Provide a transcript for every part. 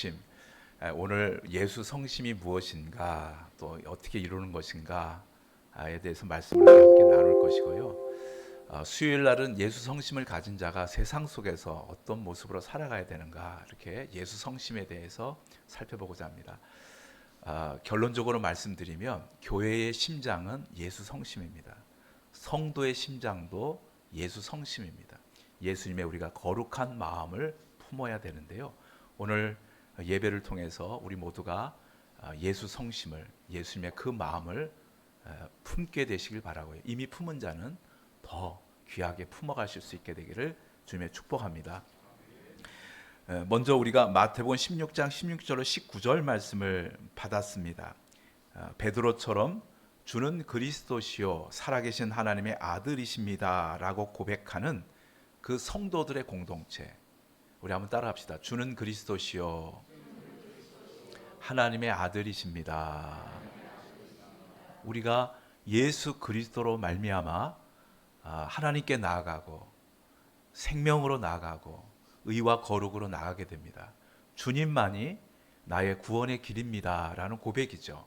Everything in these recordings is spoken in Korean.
성심. 오늘 예수 성심이 무엇인가, 또 어떻게 이루는 것인가에 대해서 말씀을 함께 나눌 것이고요. 수요일 날은 예수 성심을 가진 자가 세상 속에서 어떤 모습으로 살아가야 되는가, 이렇게 예수 성심에 대해서 살펴보고자 합니다. 결론적으로 말씀드리면 교회의 심장은 예수 성심입니다. 성도의 심장도 예수 성심입니다. 예수님의 우리가 거룩한 마음을 품어야 되는데요. 오늘 예배를 통해서 우리 모두가 예수 성심을, 예수님의 그 마음을 품게 되시길 바라고요. 이미 품은 자는 더 귀하게 품어가실 수 있게 되기를 주님의 축복합니다. 먼저 우리가 마태복음 16장 16절로 19절 말씀을 받았습니다. 베드로처럼 주는 그리스도시요 살아계신 하나님의 아들이십니다 라고 고백하는 그 성도들의 공동체, 우리 한번 따라합시다. 주는 그리스도시요 하나님의 아들이십니다. 우리가 예수 그리스도로 말미암아 하나님께 나아가고 생명으로 나아가고 의와 거룩으로 나아가게 됩니다. 주님만이 나의 구원의 길입니다 라는 고백이죠.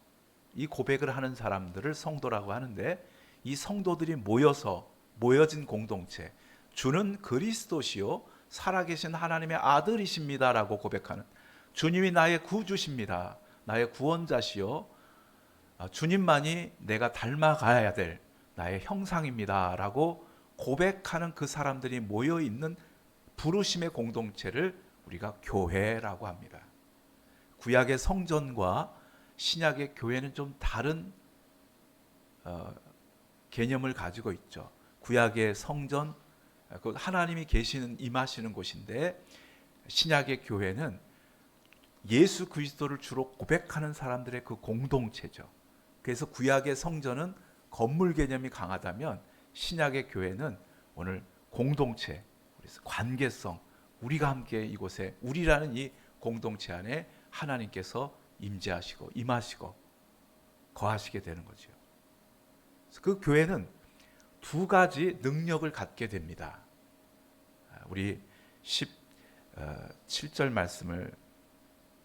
이 고백을 하는 사람들을 성도라고 하는데, 이 성도들이 모여진 공동체, 주는 그리스도시요 살아계신 하나님의 아들이십니다 라고 고백하는, 주님이 나의 구주십니다, 나의 구원자시요 주님만이 내가 닮아가야 될 나의 형상입니다 라고 고백하는 그 사람들이 모여있는 부르심의 공동체를 우리가 교회라고 합니다. 구약의 성전과 신약의 교회는 좀 다른 개념을 가지고 있죠. 구약의 성전, 하나님이 계시는, 임하시는 곳인데, 신약의 교회는 예수 그리스도를 주로 고백하는 사람들의 그 공동체죠. 그래서 구약의 성전은 건물 개념이 강하다면 신약의 교회는 오늘 공동체, 관계성, 우리가 함께 이곳에, 우리라는 이 공동체 안에 하나님께서 임재하시고 임하시고 거하시게 되는 거죠. 그 교회는 두 가지 능력을 갖게 됩니다. 우리 17절 말씀을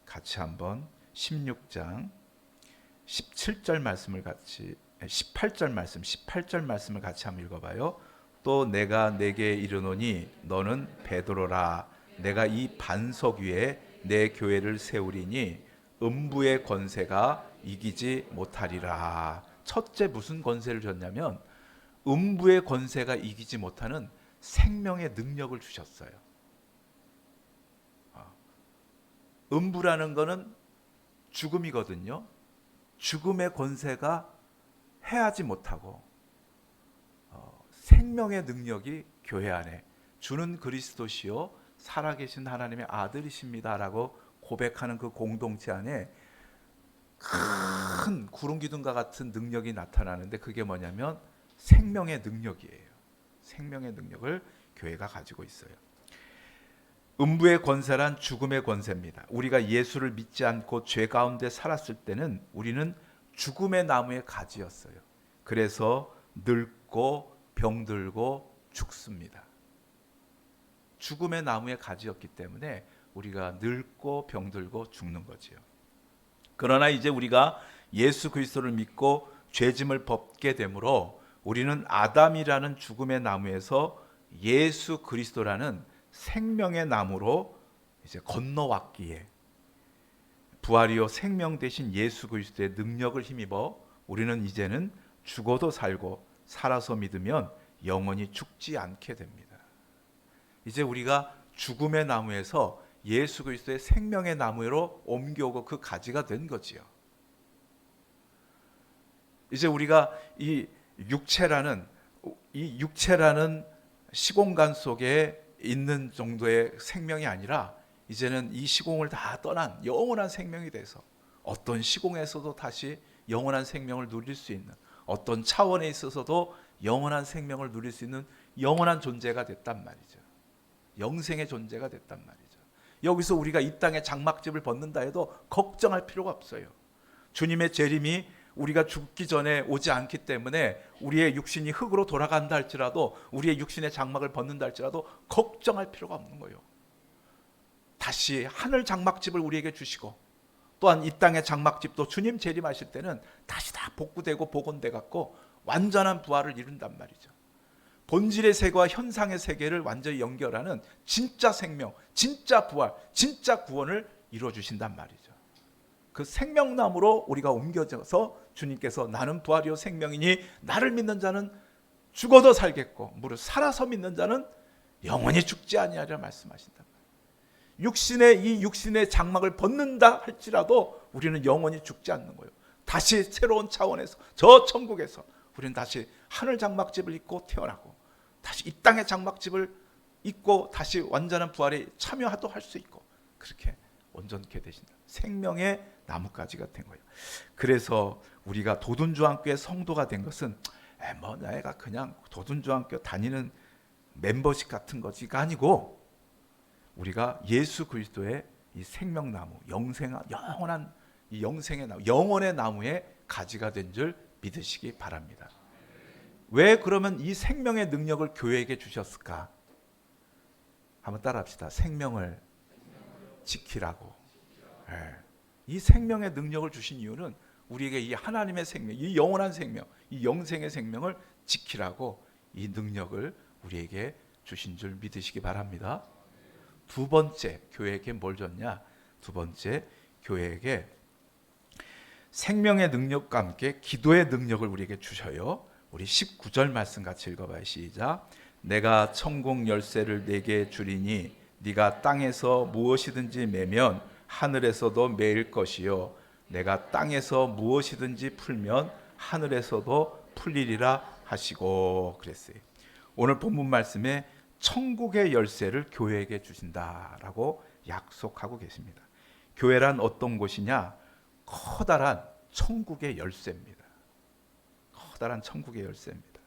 같이 한번, 16장 17절 말씀을 같이, 18절 말씀을 같이 한번 읽어봐요. 또 내가 내게 이르노니 너는 베드로라. 내가 이 반석 위에 내 교회를 세우리니 음부의 권세가 이기지 못하리라. 첫째, 무슨 권세를 줬냐면 음부의 권세가 이기지 못하는 생명의 능력을 주셨어요. 음부라는 것은 죽음이거든요. 죽음의 권세가 해하지 못하고 생명의 능력이 교회 안에, 주는 그리스도시요 살아계신 하나님의 아들이십니다 라고 고백하는 그 공동체 안에 큰 구름기둥과 같은 능력이 나타나는데, 그게 뭐냐면 생명의 능력이에요. 생명의 능력을 교회가 가지고 있어요. 음부의 권세란 죽음의 권세입니다. 우리가 예수를 믿지 않고 죄 가운데 살았을 때는 우리는 죽음의 나무의 가지였어요. 그래서 늙고 병들고 죽습니다. 죽음의 나무의 가지였기 때문에 우리가 늙고 병들고 죽는 거지요. 그러나 이제 우리가 예수 그리스도를 믿고 죄짐을 벗게 되므로 우리는 아담이라는 죽음의 나무에서 예수 그리스도라는 생명의 나무로 이제 건너왔기에, 부활이요 생명 되신 예수 그리스도의 능력을 힘입어 우리는 이제는 죽어도 살고 살아서 믿으면 영원히 죽지 않게 됩니다. 이제 우리가 죽음의 나무에서 예수 그리스도의 생명의 나무로 옮겨오고 그 가지가 된 거지요. 이제 우리가 이 육체라는 시공간 속에 있는 정도의 생명이 아니라 이제는 이 시공을 다 떠난 영원한 생명이 돼서 어떤 시공에서도 다시 영원한 생명을 누릴 수 있는, 어떤 차원에 있어서도 영원한 생명을 누릴 수 있는 영원한 존재가 됐단 말이죠. 영생의 존재가 됐단 말이죠. 여기서 우리가 이 땅에 장막집을 벗는다 해도 걱정할 필요가 없어요. 주님의 재림이 우리가 죽기 전에 오지 않기 때문에 우리의 육신이 흙으로 돌아간다 할지라도, 우리의 육신의 장막을 벗는다 할지라도 걱정할 필요가 없는 거예요. 다시 하늘 장막집을 우리에게 주시고, 또한 이 땅의 장막집도 주님 재림하실 때는 다시 다 복구되고 복원돼 갖고 완전한 부활을 이룬단 말이죠. 본질의 세계와 현상의 세계를 완전히 연결하는 진짜 생명, 진짜 부활, 진짜 구원을 이루어 주신단 말이죠. 그 생명나무로 우리가 옮겨져서 주님께서 나는 부활이요 생명이니 나를 믿는 자는 죽어도 살겠고 무릇 살아서 믿는 자는 영원히 죽지 아니하리라 말씀하신다. 이 육신의 장막을 벗는다 할지라도 우리는 영원히 죽지 않는 거예요. 다시 새로운 차원에서, 저 천국에서 우리는 다시 하늘 장막집을 입고 태어나고 다시 이 땅의 장막집을 입고 다시 완전한 부활에 참여하도록 할 수 있고, 그렇게 온전케 되신다. 생명의 나뭇가지가 된 거예요. 그래서 우리가 도둔주안교회 성도가 된 것은 내가 그냥 도둔주안교 다니는 멤버십 같은 것이 아니고, 우리가 예수 그리스도의 이 생명나무, 영원한 이 영생의 나무, 영원의 나무의 가지가 된 줄 믿으시기 바랍니다. 왜 그러면 이 생명의 능력을 교회에게 주셨을까? 한번 따라합시다. 생명을 지키라고. 이 생명의 능력을 주신 이유는 우리에게 이 하나님의 생명, 이 영원한 생명, 이 영생의 생명을 지키라고 이 능력을 우리에게 주신 줄 믿으시기 바랍니다. 두 번째, 교회에게 뭘 줬냐? 두 번째, 교회에게 생명의 능력과 함께 기도의 능력을 우리에게 주셔요. 우리 19절 말씀 같이 읽어봐요. 시작. 내가 천국 열쇠를 네게 주리니 네가 땅에서 무엇이든지 매면 하늘에서도 매일 것이요 내가 땅에서 무엇이든지 풀면 하늘에서도 풀리리라 하시고 그랬어요. 오늘 본문 말씀에 천국의 열쇠를 교회에게 주신다라고 약속하고 계십니다. 교회란 어떤 곳이냐? 커다란 천국의 열쇠입니다. 커다란 천국의 열쇠입니다.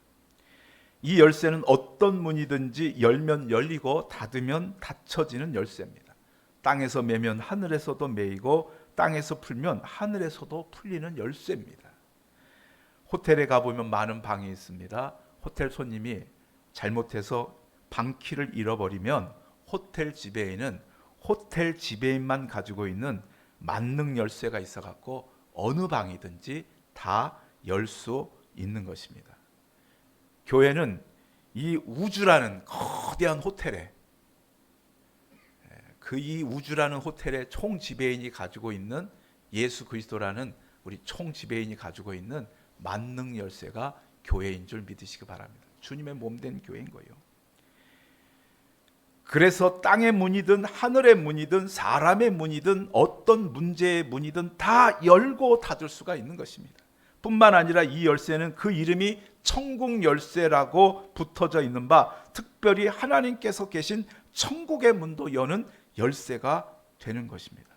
이 열쇠는 어떤 문이든지 열면 열리고 닫으면 닫혀지는 열쇠입니다. 땅에서 매면 하늘에서도 매이고 땅에서 풀면 하늘에서도 풀리는 열쇠입니다. 호텔에 가보면 많은 방이 있습니다. 호텔 손님이 잘못해서 방키를 잃어버리면 호텔 지배인은 호텔 지배인만 가지고 있는 만능 열쇠가 있어갖고 어느 방이든지 다 열 수 있는 것입니다. 교회는 이 우주라는 거대한 호텔에 이 우주라는 호텔의 총 지배인이 가지고 있는 예수 그리스도라는 우리 총 지배인이 가지고 있는 만능 열쇠가 교회인 줄 믿으시기 바랍니다. 주님의 몸된 교회인 거예요. 그래서 땅의 문이든 하늘의 문이든 사람의 문이든 어떤 문제의 문이든 다 열고 닫을 수가 있는 것입니다. 뿐만 아니라 이 열쇠는 그 이름이 천국 열쇠라고 붙어져 있는 바 특별히 하나님께서 계신 천국의 문도 여는 열쇠가 되는 것입니다.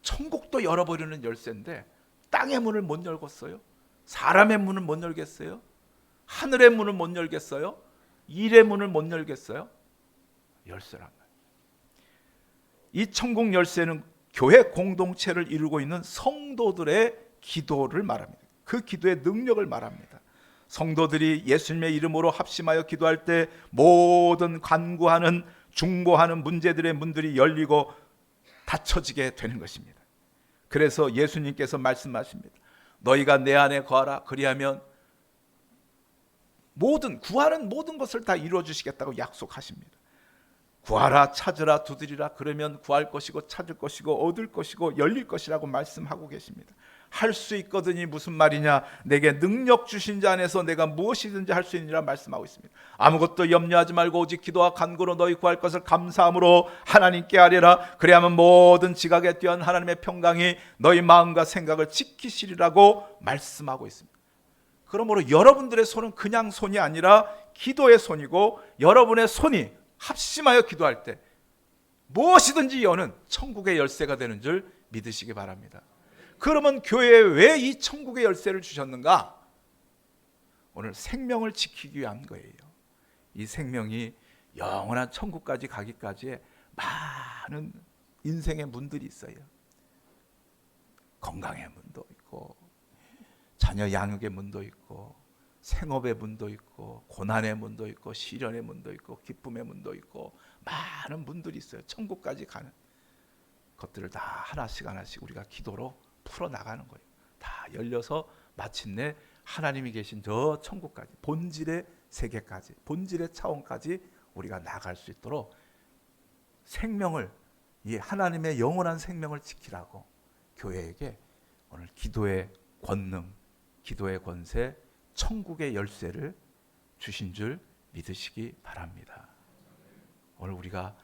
천국도 열어버리는 열쇠인데 땅의 문을 못 열겠어요? 사람의 문을 못 열겠어요? 하늘의 문을 못 열겠어요? 일의 문을 못 열겠어요? 열쇠란 말이에요. 이 천국 열쇠는 교회 공동체를 이루고 있는 성도들의 기도를 말합니다. 그 기도의 능력을 말합니다. 성도들이 예수님의 이름으로 합심하여 기도할 때 모든 간구하는 중보하는 문제들의 문들이 열리고 닫혀지게 되는 것입니다. 그래서 예수님께서 말씀하십니다. 너희가 내 안에 거하라. 그리하면 구하는 모든 것을 다 이루어 주시겠다고 약속하십니다. 구하라, 찾으라, 두드리라. 그러면 구할 것이고 찾을 것이고 얻을 것이고 열릴 것이라고 말씀하고 계십니다. 할 수 있거든이 무슨 말이냐? 내게 능력 주신 자 안에서 내가 무엇이든지 할 수 있느니라 말씀하고 있습니다. 아무것도 염려하지 말고 오직 기도와 간구로 너희 구할 것을 감사함으로 하나님께 아뢰라. 그리하면 모든 지각에 뛰어난 하나님의 평강이 너희 마음과 생각을 지키시리라고 말씀하고 있습니다. 그러므로 여러분들의 손은 그냥 손이 아니라 기도의 손이고, 여러분의 손이 합심하여 기도할 때 무엇이든지 여는 천국의 열쇠가 되는 줄 믿으시기 바랍니다. 그러면 교회에 왜 이 천국의 열쇠를 주셨는가? 오늘 생명을 지키기 위한 거예요. 이 생명이 영원한 천국까지 가기까지의 많은 인생의 문들이 있어요. 건강의 문도 있고, 자녀 양육의 문도 있고, 생업의 문도 있고 고난의 문도 있고 시련의 문도 있고 기쁨의 문도 있고 많은 문들이 있어요. 천국까지 가는 것들을 다 하나씩 하나씩 우리가 기도로 풀어나가는 거예요. 다 열려서 마침내 하나님이 계신 저 천국까지, 본질의 세계까지, 본질의 차원까지 우리가 나갈 수 있도록 생명을, 이 하나님의 영원한 생명을 지키라고 교회에게 오늘 기도의 권능, 기도의 권세, 천국의 열쇠를 주신 줄 믿으시기 바랍니다. 오늘 우리가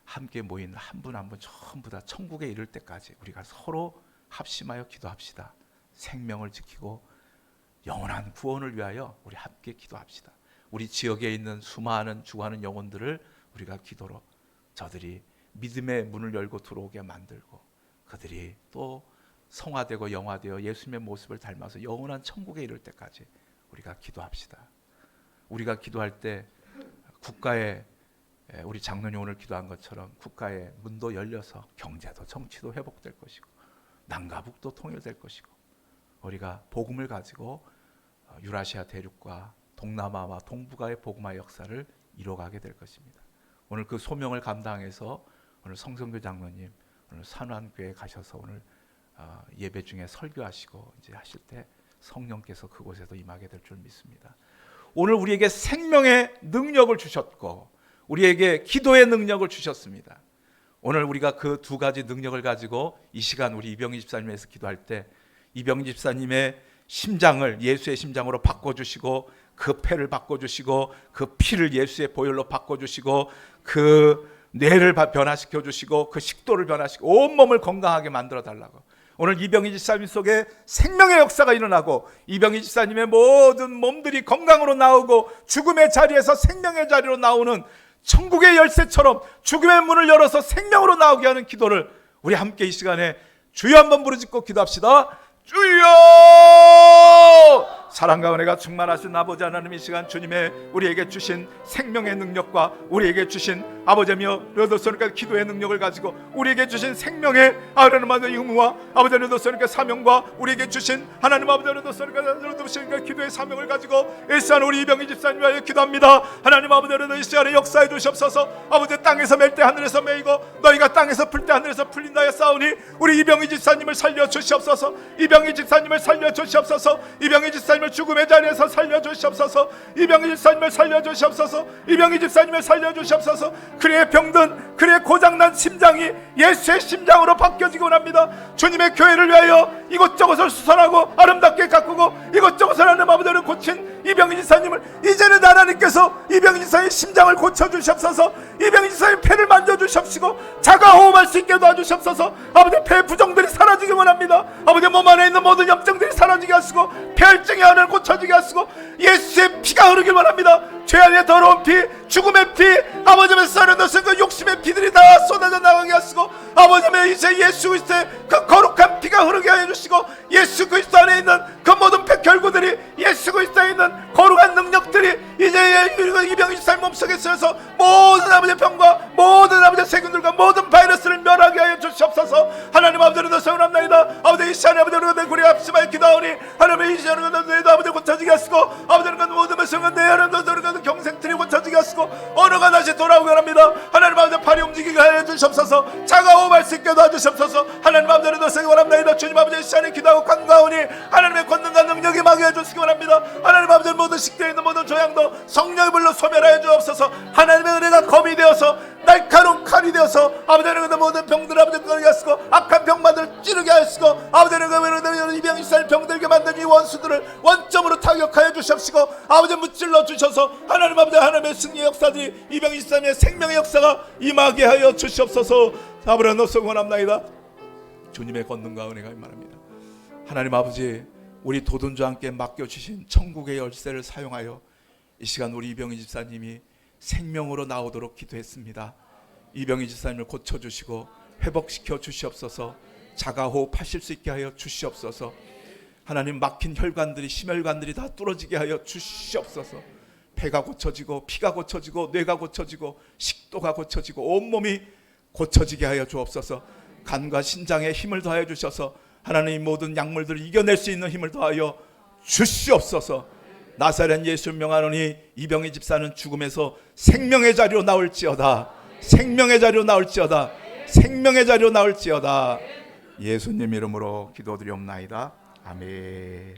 함께 모인 한 분 한 분 전부 다 천국에 이를 때까지 우리가 서로 합심하여 기도합시다. 생명을 지키고 영원한 구원을 위하여 우리 함께 기도합시다. 우리 지역에 있는 수많은 죽어가는 영혼들을 우리가 기도로 저들이 믿음의 문을 열고 들어오게 만들고 그들이 또 성화되고 영화되어 예수님의 모습을 닮아서 영원한 천국에 이를 때까지 우리가 기도합시다. 우리가 기도할 때 국가에, 우리 장로님 오늘 기도한 것처럼 국가의 문도 열려서 경제도 정치도 회복될 것이고 남과 북도 통일될 것이고 우리가 복음을 가지고 유라시아 대륙과 동남아와 동북아의 복음화 역사를 이뤄가게 될 것입니다. 오늘 그 소명을 감당해서 오늘 성성교 장로님 오늘 산환교회 가셔서 오늘 예배 중에 설교하시고 이제 하실 때 성령께서 그곳에도 임하게 될 줄 믿습니다. 오늘 우리에게 생명의 능력을 주셨고 우리에게 기도의 능력을 주셨습니다. 오늘 우리가 그 두 가지 능력을 가지고 이 시간 우리 이병희 집사님에서 기도할 때 이병희 집사님의 심장을 예수의 심장으로 바꿔주시고 그 폐를 바꿔주시고 그 피를 예수의 보혈로 바꿔주시고 그 뇌를 변화시켜 주시고 그 식도를 변화시키고 온몸을 건강하게 만들어 달라고 오늘 이병희 집사님 속에 생명의 역사가 일어나고 이병희 집사님의 모든 몸들이 건강으로 나오고 죽음의 자리에서 생명의 자리로 나오는 천국의 열쇠처럼 죽음의 문을 열어서 생명으로 나오게 하는 기도를 우리 함께 이 시간에 주여 한번 부르짖고 기도합시다. 주여! 사랑과 은혜가 충만하신 아버지 하나님, 이 시간 주님의 우리에게 주신 생명의 능력과 우리에게 주신 아버지며 르도소니까 기도의 능력을 가지고 우리에게 주신 생명의 하나님 아버지 의무와 아버지 르도소니까 사명과 우리에게 주신 하나님 아버지 르도소니까 기도의 사명을 가지고 이 시간 우리 이병희 집사님 위하여 기도합니다. 하나님 아버지 이 시간에 역사해 주시옵소서. 아버지 땅에서 맬 때 하늘에서 매이고 너희가 땅에서 풀 때 하늘에서 풀린다 하였사오니 우리 이병희 집사님을 살려 주시옵소서. 이병희 집사님을 살려 주시옵소서. 이병희 집사님을 죽음의 자리에서 살려 주시옵소서. 이병희 집사님을 살려 주시옵소서. 이병희 집사님을 살려 주시옵소서. 그의 병든 그의 고장난 심장이 예수의 심장으로 바뀌어지기 원합니다. 주님의 교회를 위하여 이것저것을 수선하고 아름답게 가꾸고 이것저것을 하는 아버지를 고친 이병희 집사님을 이제는 하나님께서 이병희 집사님의 심장을 고쳐주시옵소서. 이병희 집사님의 폐를 만져주시옵시고 자가호흡할 수 있게 도와주시옵소서. 아버지 폐 부종들이 사라지기 원합니다. 아버지 몸 안에 있는 모든 염증들이 사라지게 하시고 폐혈증의 하나를 고쳐지게 하시고 예수의 피가 흐르길 원합니다. 죄 안에 더러운 피, 죽음의 피, 아버지의 썰은 것은 그 욕심의 피들이 다 쏟아져 나가게 하시고 아버지의 이제 예수 그리스도의 그 거룩한 피가 흐르게 해주시고 예수 그리스도 안에 있는 그 모든 폐결구들이 예수 그리스도에 있는 거룩한 능력들이 이제 이병희 집사님 몸속에 쓰여서 모든 아버지의 병과 모든 아버지의 세균들과 모든 바이러스를 멸하게 하여 주시옵소서. 하나님 아버지를 더 세워납니다. 아버지 이 시간에 아버지를 내 구리 합심하여 기도하오니 하나님 이 시간에 너희도 아버지 고쳐지게 하시고 아버지는 그 모든 것을 내 하나님도 너희가 경생틀이 고쳐지게 하시고 언어가 다시 돌아오게 합니다. 하나님 아버지 팔이 움직이게 하여 주시옵소서. 자가호흡할 수 있게 도와주시옵소서. 하나님 아버지를 더 세게 원합니다. 주님 아버지 이 시간에 기도하고 간구하오니 하나님의 권능과 능력이 임하게 해주시기 원합니다. 하나님 아버지 모든 식대에 있는 모든 조양도 성령의 불로 소멸하여 주옵소서. 하나님의 은혜가 검이 되어서 날카로운 칼이 되어서 아버지는 그 모든 병들 아버지 끌게 하시고 악한 병만들 찌르게 하시고 아버지는 그 이병희 집사님 병들게 만든 이 원수들을 원점으로 타격하여 주시옵시고 아버지 무찔러 주셔서 하나님 아버지 하나님의 승리의 역사들이 이병희 집사님의 생명의 역사가 임하게 하여 주시옵소서. 아버지는 너서 원합나이다. 주님의 권능과 은혜가 임합니다. 하나님 아버지 우리 도둔주와 함께 맡겨주신 천국의 열쇠를 사용하여 이 시간 우리 이병희 집사님이 생명으로 나오도록 기도했습니다. 이병희 집사님을 고쳐주시고 회복시켜 주시옵소서. 자가호흡하실 수 있게 하여 주시옵소서. 하나님 막힌 혈관들이 심혈관들이 다 뚫어지게 하여 주시옵소서. 폐가 고쳐지고 피가 고쳐지고 뇌가 고쳐지고 식도가 고쳐지고 온몸이 고쳐지게 하여 주옵소서. 간과 신장에 힘을 더하여 주셔서 하나님 모든 약물들을 이겨낼 수 있는 힘을 더하여 주시옵소서. 나사렛 예수를 명하노니 이병희 집사는 죽음에서 생명의 자리로 나올지어다. 생명의 자리로 나올지어다. 생명의 자리로 나올지어다. 예수님 이름으로 기도드리옵나이다. 아멘.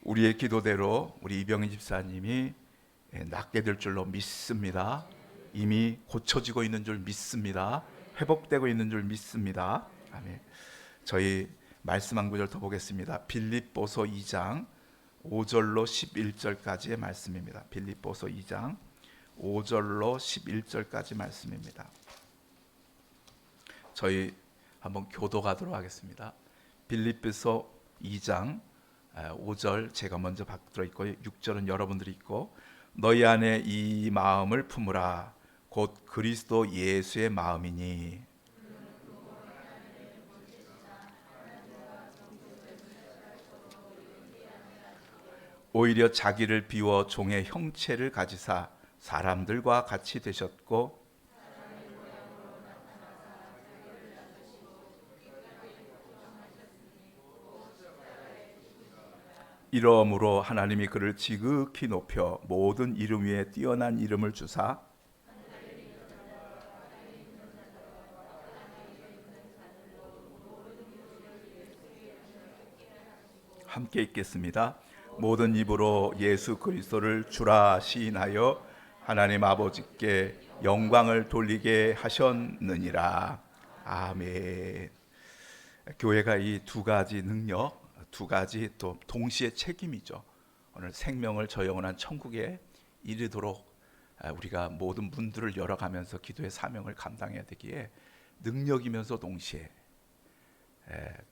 우리의 기도대로 우리 이병희 집사님이 낫게 될 줄로 믿습니다. 이미 고쳐지고 있는 줄 믿습니다. 회복되고 있는 줄 믿습니다. 아멘. 저희 말씀 한 구절 더 보겠습니다. 빌립보서 2장 5절로 11절까지의 말씀입니다. 빌립보서 2장 5절로 11절까지 말씀입니다. 저희 한번 교도가도록 하겠습니다. 빌립보서 2장 5절 제가 먼저 받들어 있고 6절은 여러분들이 있고, 너희 안에 이 마음을 품으라. 곧 그리스도 예수의 마음이니 오히려 자기를 비워 종의 형체를 가지사 사람들과 같이 되셨고 이러므로 하나님이 그를 지극히 높여 모든 이름 위에 뛰어난 이름을 주사 함께 읽겠습니다. 모든 입으로 예수 그리스도를 주라 시인하여 하나님 아버지께 영광을 돌리게 하셨느니라. 아멘. 교회가 이 두 가지 능력, 두 가지 또 동시에 책임이죠. 오늘 생명을 저 영원한 천국에 이르도록 우리가 모든 문들을 열어가면서 기도의 사명을 감당해야 되기에 능력이면서 동시에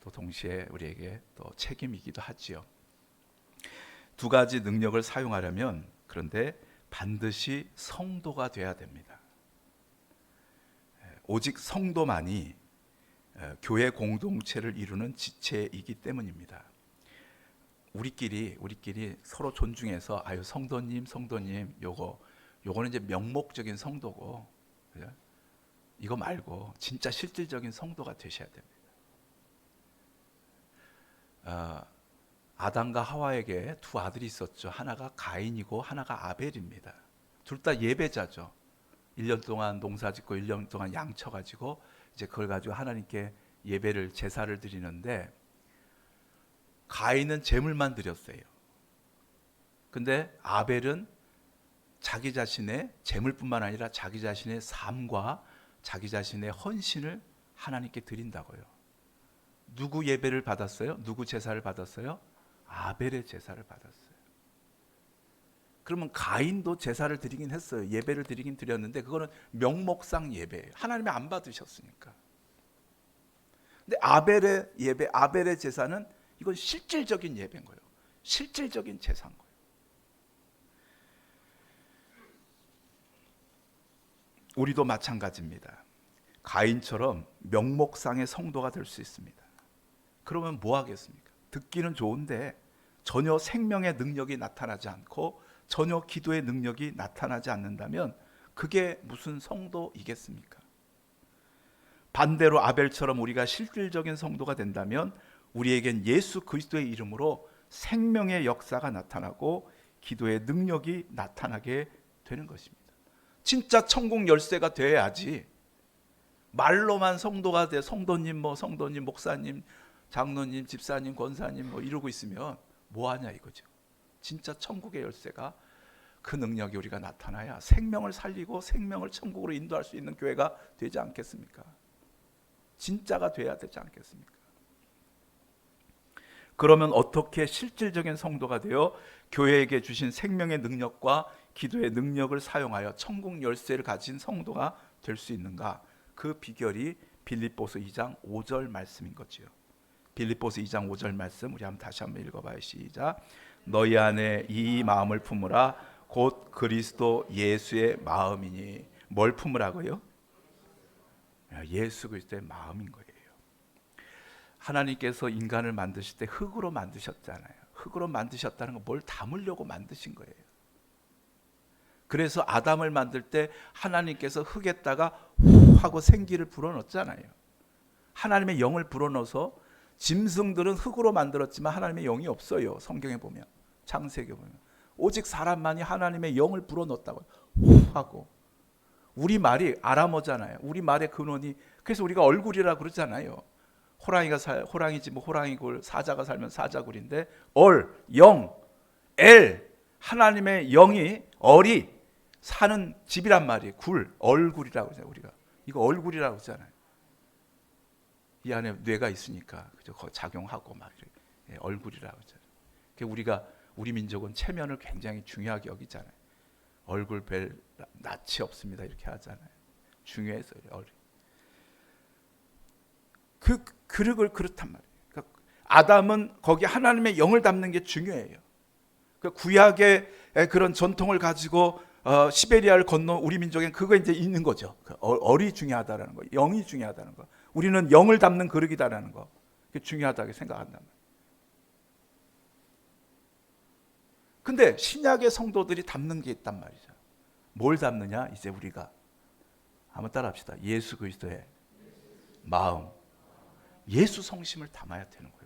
또 동시에 우리에게 또 책임이기도 하지요. 두 가지 능력을 사용하려면 그런데 반드시 성도가 돼야 됩니다. 오직 성도만이 교회 공동체를 이루는 지체이기 때문입니다. 우리끼리 서로 존중해서 아유 성도님 요거는 이제 명목적인 성도고, 그죠? 이거 말고 진짜 실질적인 성도가 되셔야 됩니다. 아담과 하와에게 두 아들이 있었죠. 하나가 가인이고 하나가 아벨입니다. 둘 다 예배자죠. 1년 동안 농사짓고 1년 동안 양 쳐가지고 이제 그걸 가지고 하나님께 예배를 제사를 드리는데, 가인은 제물만 드렸어요. 근데 아벨은 자기 자신의 제물뿐만 아니라 자기 자신의 삶과 자기 자신의 헌신을 하나님께 드린다고요. 누구 예배를 받았어요? 누구 제사를 받았어요? 아벨의 제사를 받았어요. 그러면 가인도 제사를 드리긴 했어요. 예배를 드리긴 드렸는데 그거는 명목상 예배예요. 하나님이 안 받으셨으니까. 근데 아벨의 예배, 아벨의 제사는 이건 실질적인 예배인 거예요. 실질적인 제사인 거예요. 우리도 마찬가지입니다. 가인처럼 명목상의 성도가 될 수 있습니다. 그러면 뭐 하겠습니까? 듣기는 좋은데 전혀 생명의 능력이 나타나지 않고 전혀 기도의 능력이 나타나지 않는다면 그게 무슨 성도이겠습니까? 반대로 아벨처럼 우리가 실질적인 성도가 된다면 우리에겐 예수 그리스도의 이름으로 생명의 역사가 나타나고 기도의 능력이 나타나게 되는 것입니다. 진짜 천국 열쇠가 돼야지 말로만 성도가 돼 성도님 목사님 장로님 집사님 권사님 이러고 있으면 뭐하냐 이거죠. 진짜 천국의 열쇠가, 그 능력이 우리가 나타나야 생명을 살리고 생명을 천국으로 인도할 수 있는 교회가 되지 않겠습니까? 진짜가 돼야 되지 않겠습니까? 그러면 어떻게 실질적인 성도가 되어 교회에게 주신 생명의 능력과 기도의 능력을 사용하여 천국 열쇠를 가진 성도가 될 수 있는가? 그 비결이 빌립보서 2장 5절 말씀인 거지요. 빌립보서 2장 5절 말씀 우리 다시 한번 읽어봐요. 시작. 너희 안에 이 마음을 품으라. 곧 그리스도 예수의 마음이니. 뭘 품으라고요? 예수 그리스도의 마음인 거예요. 하나님께서 인간을 만드실 때 흙으로 만드셨잖아요. 흙으로 만드셨다는 건 뭘 담으려고 만드신 거예요. 그래서 아담을 만들 때 하나님께서 흙에다가 후 하고 생기를 불어넣었잖아요. 하나님의 영을 불어넣어서 짐승들은 흙으로 만들었지만 하나님의 영이 없어요. 성경에 보면 창세기 보면 오직 사람만이 하나님의 영을 불어넣었다고 하고, 우리 말이 아람어잖아요. 우리 말의 근원이, 그래서 우리가 얼굴이라 그러잖아요. 호랑이지 뭐 호랑이굴, 사자가 살면 사자굴인데 영, 하나님의 영이 얼이 사는 집이란 말이에요. 얼굴이라고 하잖아요. 우리가 이거 얼굴이라고 하잖아요. 이 안에 뇌가 있으니까 그죠? 작용하고 막 이렇게 얼굴이라고 하잖아요. 우리 민족은 체면을 굉장히 중요하게 여기잖아요. 얼굴 별 낯이 없습니다 이렇게 하잖아요. 중요해서 그렇단 말이에요. 그러니까 아담은 거기 하나님의 영을 담는 게 중요해요. 그 구약의 그런 전통을 가지고 시베리아를 건너 우리 민족엔 그거 이제 있는 거죠. 얼이 중요하다라는 거, 영이 중요하다는 거. 우리는 영을 담는 그릇이다라는 거, 그게 중요하다고 생각한단 말이에요. 근데 신약의 성도들이 담는 게 있단 말이죠. 뭘 담느냐? 이제 우리가 한번 따라합시다. 예수 그리스도의 마음, 예수 성심을 담아야 되는 거예요.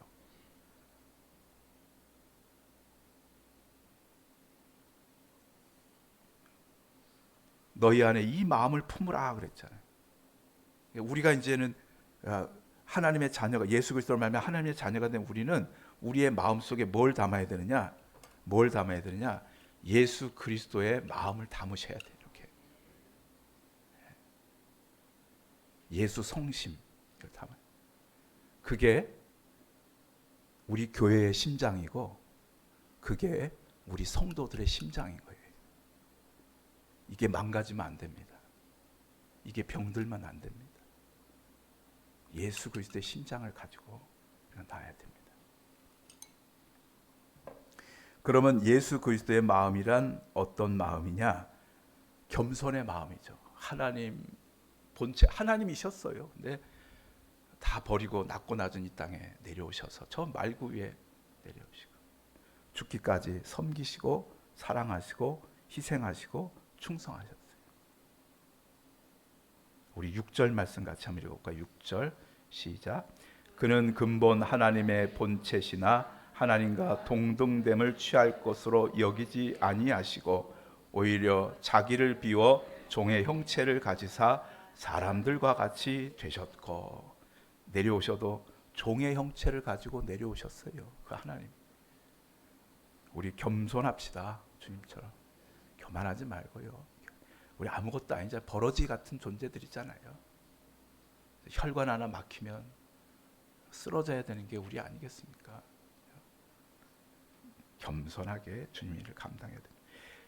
너희 안에 이 마음을 품으라 그랬잖아요. 우리가 이제는 하나님의 자녀가, 예수 그리스도를 말하면 하나님의 자녀가 된 우리는 우리의 마음속에 뭘 담아야 되느냐? 예수 그리스도의 마음을 담으셔야 돼요. 이렇게 예수 성심을 담아요. 그게 우리 교회의 심장이고 그게 우리 성도들의 심장인 거예요. 이게 망가지면 안 됩니다. 이게 병들면 안 됩니다. 예수 그리스도의 심장을 가지고 나아야 됩니다. 그러면 예수 그리스도의 마음이란 어떤 마음이냐? 겸손의 마음이죠. 하나님 본체, 하나님이셨어요. 근데 다 버리고 낮고 낮은 이 땅에 내려오셔서 저 말구 위에 내려오시고 죽기까지 섬기시고 사랑하시고 희생하시고 충성하셨어요. 우리 6절 말씀 같이 한번 읽어볼까요? 6절 시작. 그는 근본 하나님의 본체시나 하나님과 동등됨을 취할 것으로 여기지 아니하시고 오히려 자기를 비워 종의 형체를 가지사 사람들과 같이 되셨고, 내려오셔도 종의 형체를 가지고 내려오셨어요. 그 하나님. 우리 겸손합시다. 주님처럼 교만하지 말고요. 우리 아무것도 아니잖아요. 버러지 같은 존재들이잖아요. 혈관 하나 막히면 쓰러져야 되는 게 우리 아니겠습니까? 겸손하게 주님 일을 감당해야 됩니다.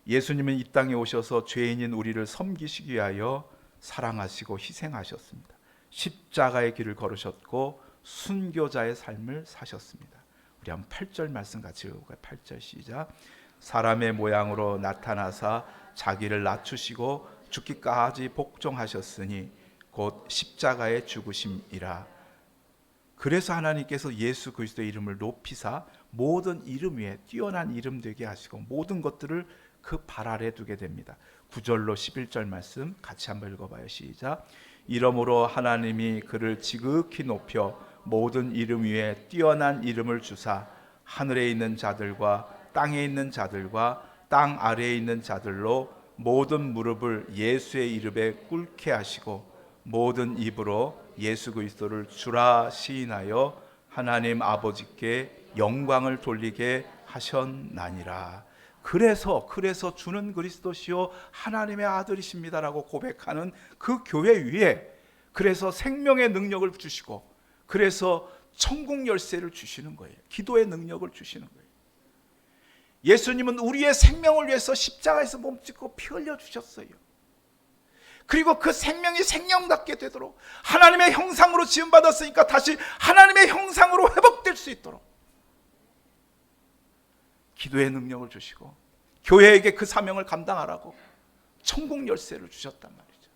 예수님은 이 땅에 오셔서 죄인인 우리를 섬기시기 위하여 사랑하시고 희생하셨습니다. 십자가의 길을 걸으셨고 순교자의 삶을 사셨습니다. 우리 한번 8절 말씀 같이 읽어볼까요? 8절 시작. 사람의 모양으로 나타나사 자기를 낮추시고 죽기까지 복종하셨으니 곧 십자가의 죽으심이라. 그래서 하나님께서 예수 그리스도의 이름을 높이사 모든 이름 위에 뛰어난 이름 되게 하시고 모든 것들을 그 발 아래 두게 됩니다. 9절로 11절 말씀 같이 한번 읽어봐요. 시작. 이러므로 하나님이 그를 지극히 높여 모든 이름 위에 뛰어난 이름을 주사 하늘에 있는 자들과 땅에 있는 자들과 땅 아래에 있는 자들로 모든 무릎을 예수의 이름에 꿇게 하시고 모든 입으로 예수 그리스도를 주라 시인하여 하나님 아버지께 영광을 돌리게 하셨나니라. 그래서 주는 그리스도시요 하나님의 아들이십니다라고 고백하는 그 교회 위에 그래서 생명의 능력을 주시고 그래서 천국 열쇠를 주시는 거예요. 기도의 능력을 주시는 거예요. 예수님은 우리의 생명을 위해서 십자가에서 몸짓고 피 흘려 주셨어요. 그리고 그 생명이 생명답게 되도록 하나님의 형상으로 지음받았으니까 다시 하나님의 형상으로 회복될 수 있도록 기도의 능력을 주시고 교회에게 그 사명을 감당하라고 천국 열쇠를 주셨단 말이죠.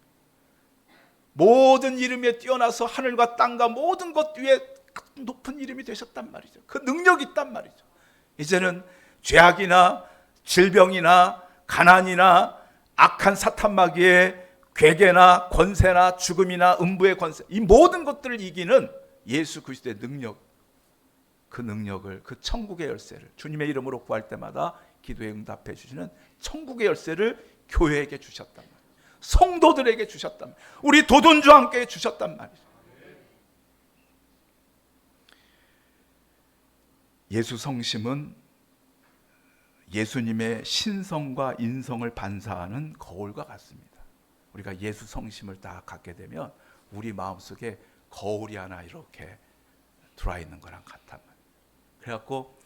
모든 이름에 뛰어나서 하늘과 땅과 모든 것 위에 높은 이름이 되셨단 말이죠. 그 능력이 있단 말이죠. 이제는 죄악이나 질병이나 가난이나 악한 사탄마귀의 괴계나 권세나 죽음이나 음부의 권세, 이 모든 것들을 이기는 예수 그리스도의 능력, 그 능력을, 그 천국의 열쇠를 주님의 이름으로 구할 때마다 기도에 응답해 주시는 천국의 열쇠를 교회에게 주셨단 말이에요. 성도들에게 주셨단 말이에요. 우리 도돈주와 함께 주셨단 말이죠. 예수 성심은 예수님의 신성과 인성을 반사하는 거울과 같습니다. 우리가 예수 성심을 딱 갖게 되면 우리 마음속에 거울이 하나 이렇게 들어와 있는 거랑 같단 말이에요. 그래갖고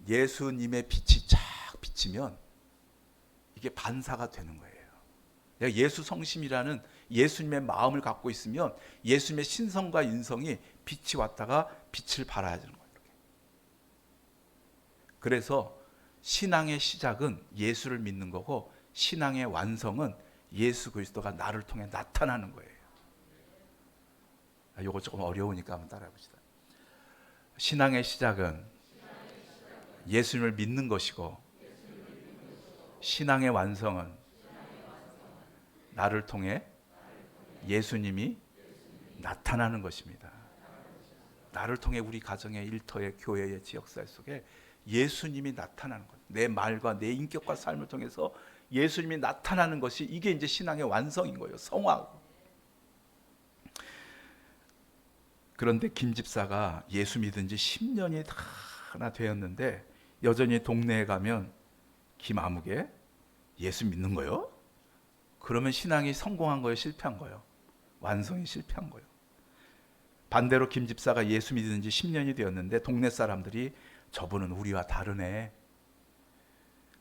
예수님의 빛이 쫙 비치면 이게 반사가 되는 거예요. 예수 성심이라는 예수님의 마음을 갖고 있으면 예수님의 신성과 인성이 빛이 왔다가 빛을 발하야 되는 거예요. 그래서 신앙의 시작은 예수를 믿는 거고 신앙의 완성은 예수 그리스도가 나를 통해 나타나는 거예요. 이거 조금 어려우니까 한번 따라해 봅시다. 신앙의 시작은 예수님을 믿는 것이고 신앙의 완성은 나를 통해 예수님이 나타나는 것입니다. 나를 통해 우리 가정의 일터의 교회의 지역사회 속에 예수님이 나타나는 것, 내 말과 내 인격과 삶을 통해서 예수님이 나타나는 것이 이게 이제 신앙의 완성인 거예요. 성화고. 그런데 김 집사가 예수 믿은 지 10년이 다나 되었는데 여전히 동네에 가면 김아무개 예수 믿는 거요? 그러면 신앙이 성공한 거예요? 실패한 거예요? 완성이 실패한 거예요. 반대로 김 집사가 예수 믿은 지 10년이 되었는데 동네 사람들이 저분은 우리와 다르네.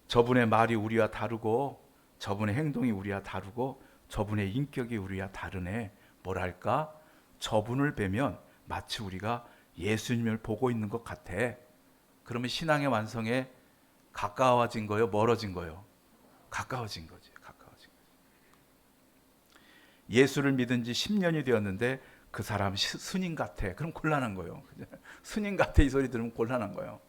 저분의 말이 우리와 다르고 저분의 행동이 우리와 다르고 저분의 인격이 우리와 다르네. 뭐랄까? 저분을 뵈면 마치 우리가 예수님을 보고 있는 것 같아. 그러면 신앙의 완성에 가까워진 거요? 멀어진 거요? 가까워진 거지. 가까워진 거지. 예수를 믿은 지 10년이 되었는데 그 사람 스님 같아. 그럼 곤란한 거예요. 스님 같아 이 소리 들으면 곤란한 거예요.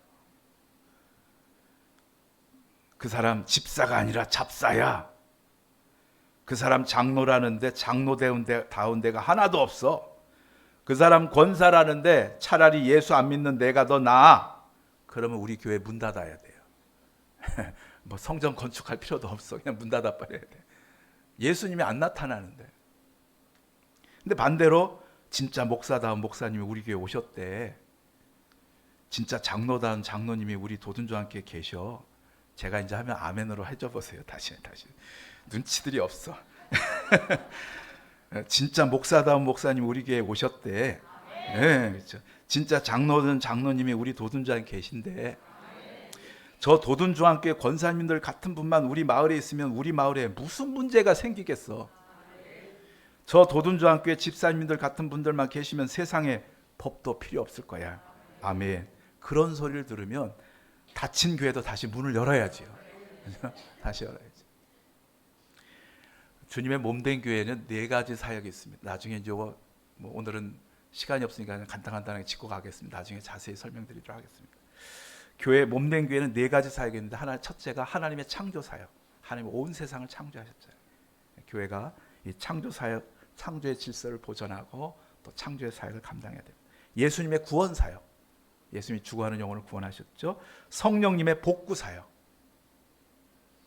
그 사람 집사가 아니라 잡사야. 그 사람 장로라는데 장로다운 데가 하나도 없어. 그 사람 권사라는데 차라리 예수 안 믿는 내가 더 나아. 그러면 우리 교회 문 닫아야 돼요. 뭐 성전 건축할 필요도 없어. 그냥 문 닫아 버려야 돼. 예수님이 안 나타나는데. 근데 반대로 진짜 목사다운 목사님이 우리 교회 오셨대. 진짜 장로다운 장로님이 우리 도둔주와 함께 계셔. 제가 이제 하면 아멘으로 해줘 보세요. 다시 눈치들이 없어. 진짜 목사다운 목사님 우리 교회에 오셨대. 네, 그렇죠. 진짜 장로든 장로님이 우리 도둔주와 계신데 저 도둔주와 함께 권사님들 같은 분만 우리 마을에 있으면 우리 마을에 무슨 문제가 생기겠어. 저 도둔주와 함께 집사님들 같은 분들만 계시면 세상에 법도 필요 없을 거야. 아멘. 그런 소리를 들으면 닫힌 교회도 다시 문을 열어야지요. 다시 열어야지. 주님의 몸된 교회는 4가지 사역이 있습니다. 나중에 이제 뭐 오늘은 시간이 없으니까 간단하게 짚고 가겠습니다. 나중에 자세히 설명드리도록 하겠습니다. 교회 몸된 교회는 4가지 사역이 있는데 첫째가 하나님의 창조 사역. 하나님 온 세상을 창조하셨잖아요. 교회가 이 창조 사역, 창조의 질서를 보존하고 또 창조의 사역을 감당해야 돼요. 예수님의 구원 사역. 예수님이 죽어가는 영혼을 구원하셨죠. 성령님의 복구 사역.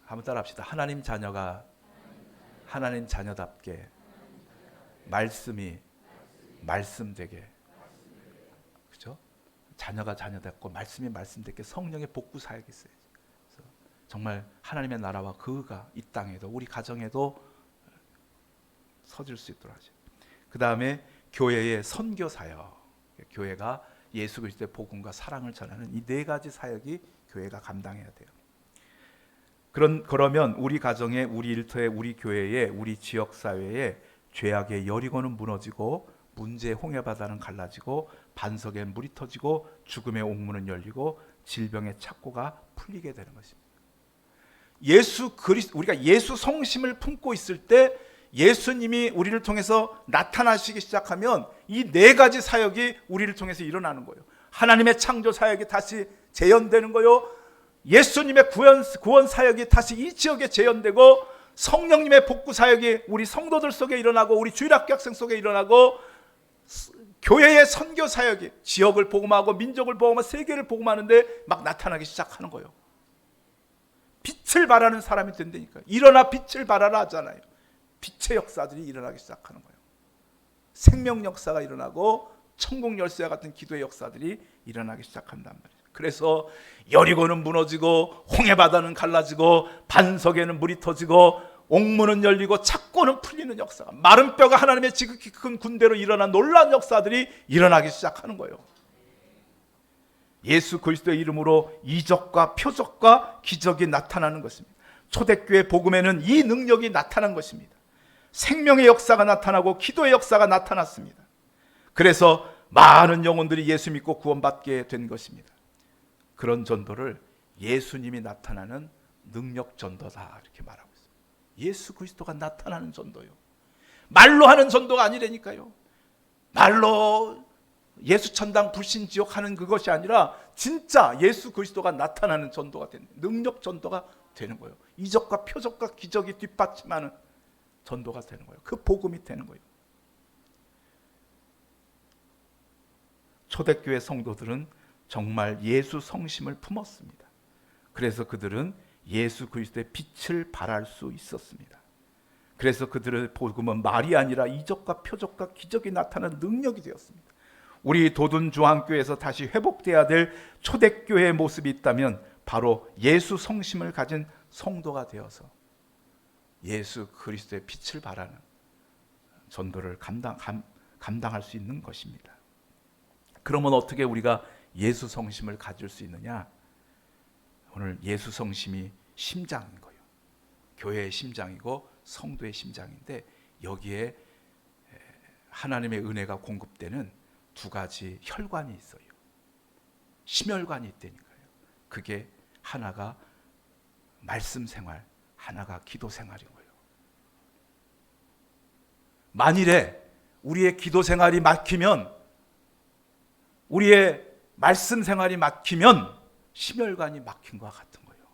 한번 따라합시다. 하나님 자녀가 하나님 자녀답게 말씀이 말씀되게, 그렇죠? 자녀가 자녀답고 말씀이 말씀되게 성령의 복구 사역이 있어요. 그래서 정말 하나님의 나라와 그 의가 이 땅에도 우리 가정에도 서질 수 있도록 하죠. 그 다음에 교회의 선교 사역. 교회가 예수 그리스도의 복음과 사랑을 전하는 이 4가지 사역이 교회가 감당해야 돼요. 그러면 우리 가정에, 우리 일터에, 우리 교회에, 우리 지역 사회에 죄악의 여리고는 무너지고 문제의 홍해바다는 갈라지고 반석에 물이 터지고 죽음의 옥문은 열리고 질병의 착고가 풀리게 되는 것입니다. 우리가 예수 성심을 품고 있을 때 예수님이 우리를 통해서 나타나시기 시작하면 이 4가지 사역이 우리를 통해서 일어나는 거예요. 하나님의 창조 사역이 다시 재현되는 거요. 예수님의 구원 사역이 다시 이 지역에 재현되고 성령님의 복구 사역이 우리 성도들 속에 일어나고 우리 주일학교 학생 속에 일어나고 교회의 선교 사역이 지역을 복음하고 민족을 복음하고 세계를 복음하는데 막 나타나기 시작하는 거예요. 빛을 발하는 사람이 된다니까요. 일어나 빛을 발하라 하잖아요. 빛의 역사들이 일어나기 시작하는 거예요. 생명 역사가 일어나고 천국 열쇠와 같은 기도의 역사들이 일어나기 시작한단 말이에요. 그래서 여리고는 무너지고 홍해 바다는 갈라지고 반석에는 물이 터지고 옥문은 열리고 착고는 풀리는 역사가, 마른 뼈가 하나님의 지극히 큰 군대로 일어난 놀라운 역사들이 일어나기 시작하는 거예요. 예수 그리스도의 이름으로 이적과 표적과 기적이 나타나는 것입니다. 초대교회 복음에는 이 능력이 나타난 것입니다. 생명의 역사가 나타나고 기도의 역사가 나타났습니다. 그래서 많은 영혼들이 예수 믿고 구원받게 된 것입니다. 그런 전도를 예수님이 나타나는 능력 전도다 이렇게 말하고 있습니다. 예수 그리스도가 나타나는 전도요. 말로 하는 전도가 아니라니까요. 말로 예수 천당 불신 지옥 하는 그것이 아니라 진짜 예수 그리스도가 나타나는 전도가 되는, 능력 전도가 되는 거예요. 이적과 표적과 기적이 뒷받침하는 전도가 되는 거예요. 그 복음이 되는 거예요. 초대교회 성도들은 정말 예수 성심을 품었습니다. 그래서 그들은 예수 그리스도의 빛을 발할 수 있었습니다. 그래서 그들의 복음은 말이 아니라 이적과 표적과 기적이 나타나는 능력이 되었습니다. 우리 도둔중앙교회에서 다시 회복돼야 될 초대교회의 모습이 있다면 바로 예수 성심을 가진 성도가 되어서 예수 그리스도의 빛을 발하는 전도를 감당할 수 있는 것입니다. 그러면 어떻게 우리가 예수 성심을 가질 수 있느냐? 오늘 예수 성심이 심장인 거예요. 교회의 심장이고 성도의 심장인데 여기에 하나님의 은혜가 공급되는 두 가지 혈관이 있어요. 심혈관이 있다니까요. 그게 하나가 말씀 생활, 하나가 기도 생활인 거예요. 만일에 우리의 기도 생활이 막히면, 우리의 말씀 생활이 막히면 심혈관이 막힌 것과 같은 거예요.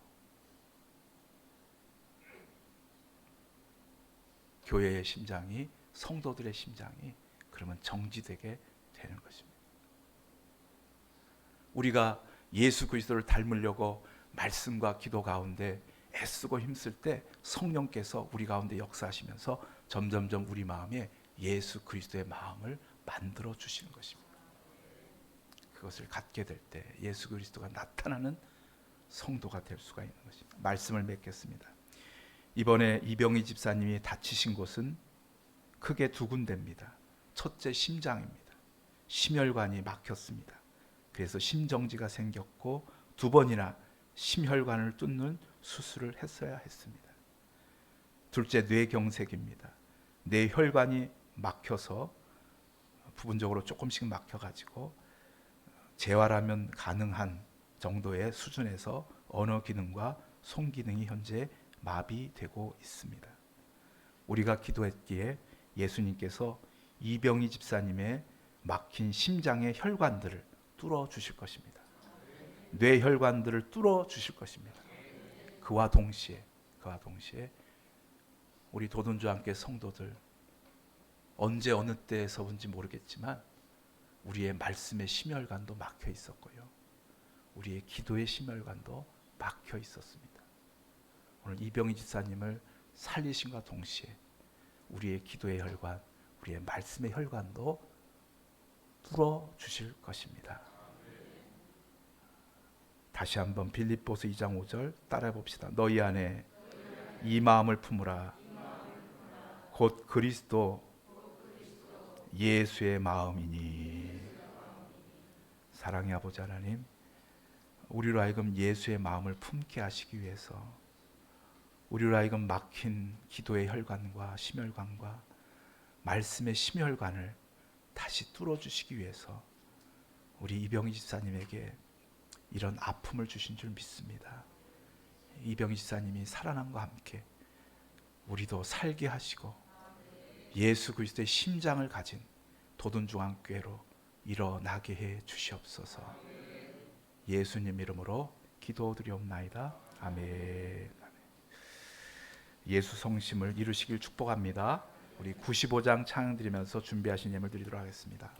교회의 심장이, 성도들의 심장이 그러면 정지되게 되는 것입니다. 우리가 예수 그리스도를 닮으려고 말씀과 기도 가운데 애쓰고 힘쓸 때 성령께서 우리 가운데 역사하시면서 점점점 우리 마음에 예수 그리스도의 마음을 만들어 주시는 것입니다. 그것을 갖게 될 때 예수 그리스도가 나타나는 성도가 될 수가 있는 것입니다. 말씀을 맺겠습니다. 이번에 이병희 집사님이 다치신 곳은 크게 두 군데입니다. 첫째, 심장입니다. 심혈관이 막혔습니다. 그래서 심정지가 생겼고 두 번이나 심혈관을 뚫는 수술을 했어야 했습니다. 둘째, 뇌경색입니다. 뇌혈관이 막혀서 부분적으로 조금씩 막혀가지고 재활하면 가능한 정도의 수준에서 언어 기능과 손 기능이 현재 마비되고 있습니다. 우리가 기도했기에 예수님께서 이병희 집사님의 막힌 심장의 혈관들을 뚫어 주실 것입니다. 뇌혈관들을 뚫어 주실 것입니다. 그와 동시에 우리 도둔주와 함께 성도들, 언제 어느 때에서인지 모르겠지만 우리의 말씀의 심혈관도 막혀 있었고요, 우리의 기도의 심혈관도 막혀 있었습니다. 오늘 이병희 집사님을 살리심과 동시에 우리의 기도의 혈관, 우리의 말씀의 혈관도 뚫어 주실 것입니다. 다시 한번 빌립보서 2장 5절 따라해 봅시다. 너희 안에 이 마음을 품으라. 곧 그리스도 예수의 마음이니. 사랑의 아버지 하나님, 우리로 하여금 예수의 마음을 품게 하시기 위해서, 우리로 하여금 막힌 기도의 혈관과 심혈관과 말씀의 심혈관을 다시 뚫어주시기 위해서 우리 이병희 집사님에게 이런 아픔을 주신 줄 믿습니다. 이병희 집사님이 살아남과 함께 우리도 살게 하시고 예수 그리스도의 심장을 가진 도둔중앙교회로 일어나게 해 주시옵소서. 예수님 이름으로 기도드리옵나이다. 아멘. 예수 성심을 이루시길 축복합니다. 우리 95장 찬양 드리면서 준비하신 예물 드리도록 하겠습니다.